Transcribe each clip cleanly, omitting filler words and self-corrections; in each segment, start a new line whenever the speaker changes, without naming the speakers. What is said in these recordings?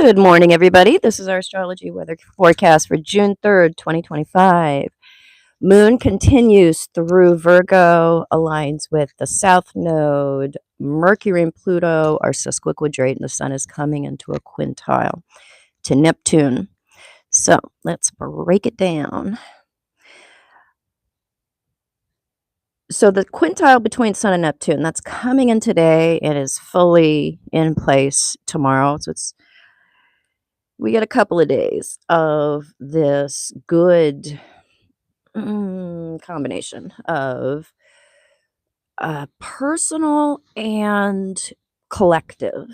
Good morning, everybody. This is our astrology weather forecast for June 3rd, 2025. Moon continues through Virgo, aligns with the South Node. Mercury and Pluto are sesquiquadrate, and the Sun is coming into a quintile to Neptune. So let's break it down. So the quintile between Sun and Neptune, that's coming in today. It is fully in place tomorrow. So we get a couple of days of this good combination of personal and collective,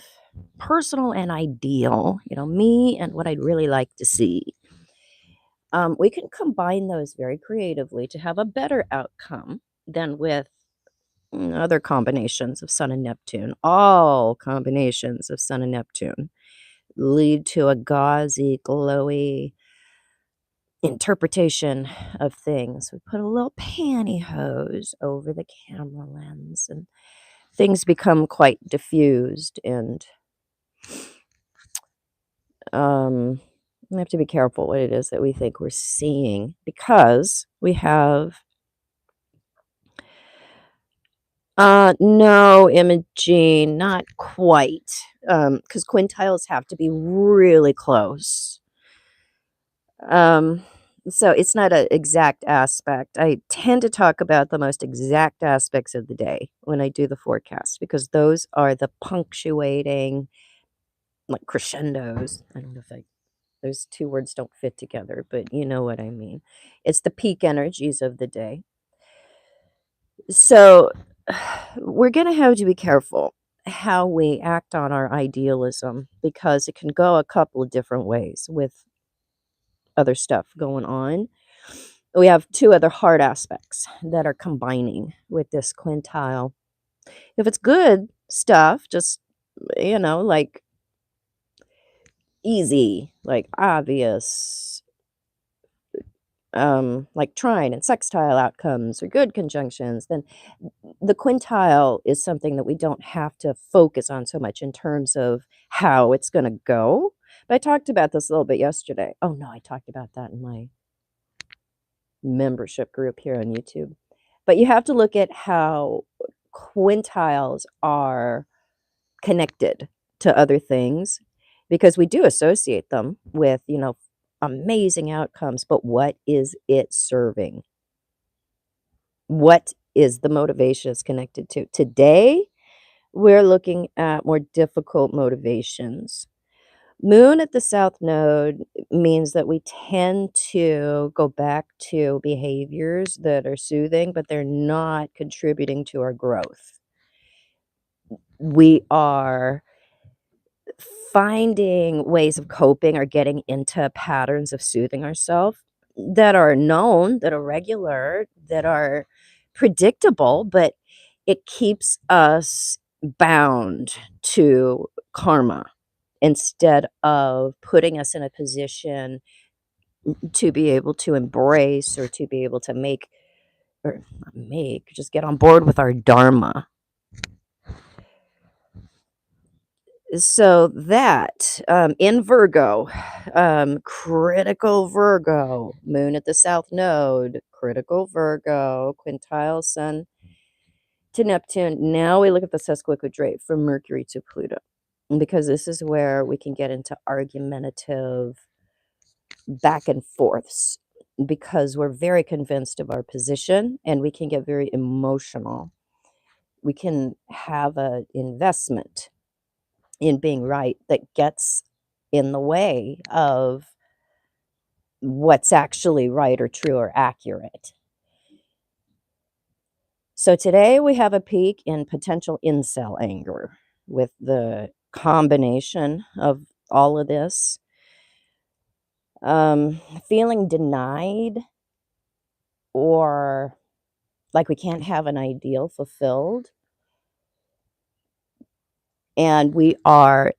personal and ideal, me and what I'd really like to see. We can combine those very creatively to have a better outcome than with other combinations of Sun and Neptune. All combinations of Sun and Neptune lead to a gauzy, glowy interpretation of things. We put a little pantyhose over the camera lens and things become quite diffused, and we have to be careful what it is that we think we're seeing, because we have no imaging, not quite, because quintiles have to be really close. So it's not an exact aspect. I tend to talk about the most exact aspects of the day when I do the forecast, because those are the punctuating, like, crescendos. I don't know if those two words don't fit together, but you know what I mean. It's the peak energies of the day. So we're going to have to be careful how we act on our idealism, because it can go a couple of different ways with other stuff going on. We have two other hard aspects that are combining with this quintile. If it's good stuff, just, like easy, like obvious, like trine and sextile outcomes or good conjunctions, then the quintile is something that we don't have to focus on so much in terms of how it's going to go. But I talked about this a little bit yesterday. Oh, no, I talked about that in my membership group here on YouTube. But you have to look at how quintiles are connected to other things, because we do associate them with, amazing outcomes. But what is it serving? What is the motivation it's connected to? Today, we're looking at more difficult motivations. Moon at the South Node means that we tend to go back to behaviors that are soothing, but they're not contributing to our growth. We are finding ways of coping or getting into patterns of soothing ourselves that are known, that are regular, that are predictable, but it keeps us bound to karma instead of putting us in a position to be able to embrace, or to be able to make, or not make, just get on board with our dharma. So that, in Virgo, critical Virgo, Moon at the South Node, critical Virgo, quintile Sun to Neptune. Now we look at the sesquiquadrate from Mercury to Pluto, because this is where we can get into argumentative back and forths, because we're very convinced of our position and we can get very emotional. We can have an investment in being right that gets in the way of what's actually right or true or accurate. So today we have a peak in potential incel anger with the combination of all of this. Feeling denied, or like we can't have an ideal fulfilled, and we are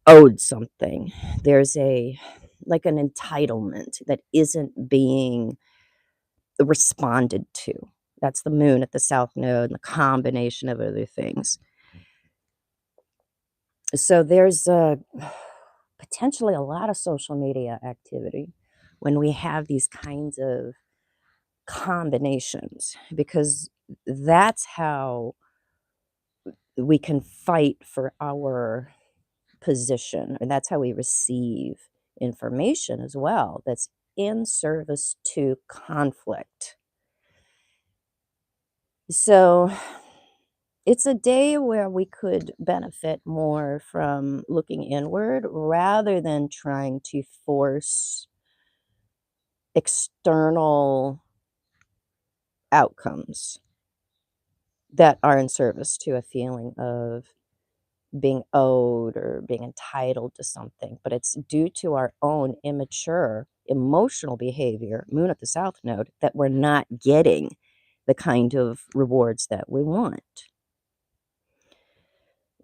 owed something. There's like an entitlement that isn't being responded to. That's the Moon at the South Node and the combination of other things. So there's potentially a lot of social media activity when we have these kinds of combinations, because that's how we can fight for our position, and that's how we receive information as well that's in service to conflict. So it's a day where we could benefit more from looking inward rather than trying to force external outcomes that are in service to a feeling of being owed or being entitled to something, but it's due to our own immature emotional behavior, moon at the south node, that we're not getting the kind of rewards that we want.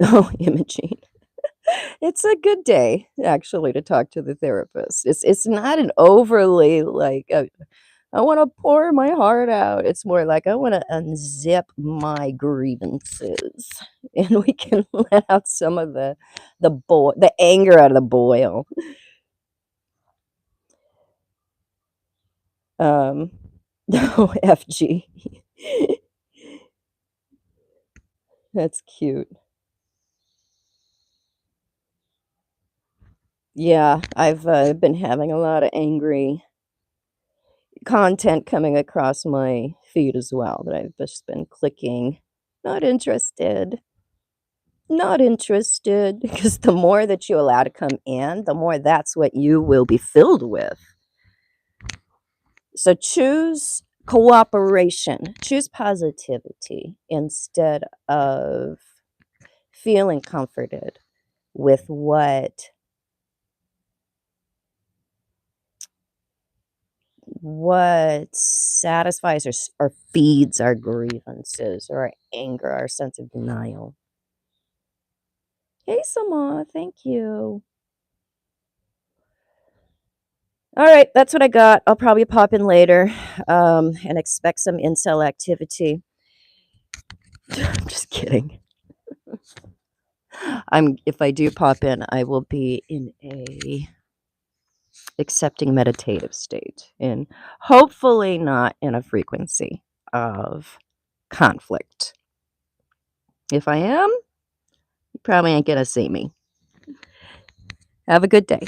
Oh, Imogene. It's a good day actually to talk to the therapist. It's not an overly like I want to pour my heart out. It's more like I want to unzip my grievances, and we can let out some of the anger out of the boil. Um, no, FG. That's cute. Yeah, I've been having a lot of angry content coming across my feed as well that I've just been clicking. Not interested. Not interested, because the more that you allow to come in, the more that's what you will be filled with. So choose cooperation, choose positivity instead of feeling comforted with what satisfies or feeds our grievances or our anger, our sense of denial. Hey, Sama, thank you. All right, that's what I got. I'll probably pop in later, and expect some incel activity. I'm just kidding. If I do pop in, I will be in a accepting meditative state, and hopefully not in a frequency of conflict. If I am, you probably ain't gonna see me. Have a good day.